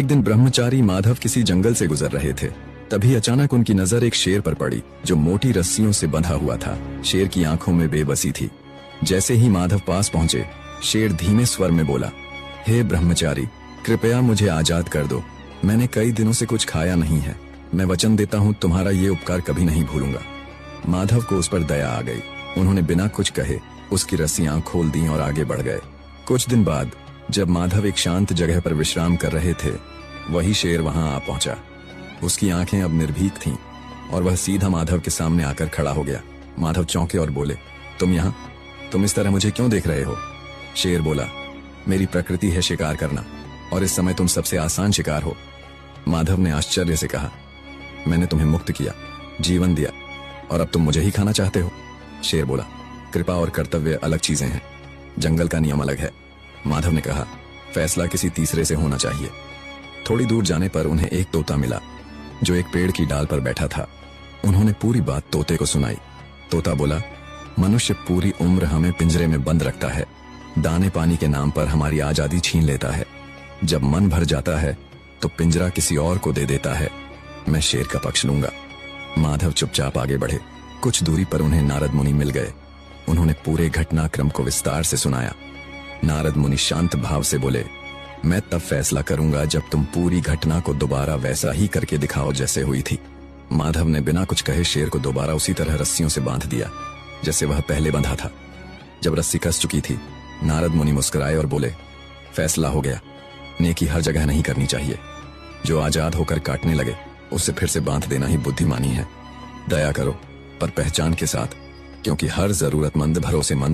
एक दिन ब्रह्मचारी माधव किसी जंगल से गुजर रहे थे। तभी अचानक उनकी नजर एक शेर पर पड़ी जो मोटी रस्सियों से बंधा हुआ था। शेर की आंखों में बेबसी थी। जैसे ही माधव पास पहुंचे, शेर धीमे स्वर में बोला, हे ब्रह्मचारी, कृपया मुझे आजाद कर दो। मैंने कई दिनों से कुछ खाया नहीं है। मैं वचन देता हूँ तुम्हारा ये उपकार कभी नहीं भूलूंगा। माधव को उस पर दया आ गई। उन्होंने बिना कुछ कहे उसकी रस्सियां खोल दी और आगे बढ़ गए। कुछ दिन बाद जब माधव एक शांत जगह पर विश्राम कर रहे थे, वही शेर वहां आ पहुंचा। उसकी आंखें अब निर्भीक थीं और वह सीधा माधव के सामने आकर खड़ा हो गया। माधव चौंके और बोले, तुम यहाँ? तुम इस तरह मुझे क्यों देख रहे हो? शेर बोला, मेरी प्रकृति है शिकार करना और इस समय तुम सबसे आसान शिकार हो। माधव ने आश्चर्य से कहा, मैंने तुम्हें मुक्त किया, जीवन दिया और अब तुम मुझे ही खाना चाहते हो? शेर बोला, कृपा और कर्तव्य अलग चीजें हैं, जंगल का नियम अलग है। माधव ने कहा, फैसला किसी तीसरे से होना चाहिए। थोड़ी दूर जाने पर उन्हें एक तोता मिला जो एक पेड़ की डाल पर बैठा था। उन्होंने पूरी बात तोते को सुनाई। तोता बोला, मनुष्य पूरी उम्र हमें पिंजरे में बंद रखता है, दाने पानी के नाम पर हमारी आजादी छीन लेता है। जब मन भर जाता है तो पिंजरा किसी और को दे देता है। मैं शेर का पक्ष लूंगा। माधव चुपचाप आगे बढ़े। कुछ दूरी पर उन्हें नारद मुनि मिल गए। उन्होंने पूरे घटनाक्रम को विस्तार से सुनाया। नारद मुनि शांत भाव से बोले, मैं तब फैसला करूंगा जब तुम पूरी घटना को दोबारा वैसा ही करके दिखाओ जैसे हुई थी। माधव ने बिना कुछ कहे शेर को दोबारा उसी तरह रस्सियों से बांध दिया जैसे वह पहले बंधा था। जब रस्सी कस चुकी थी, नारद मुनि मुस्कुराए और बोले, फैसला हो गया। नेकी हर जगह नहीं करनी चाहिए। जो आजाद होकर काटने लगे उसे फिर से बांध देना ही बुद्धिमानी है। दया करो, पर पहचान के साथ, क्योंकि हर जरूरतमंद भरोसेमंद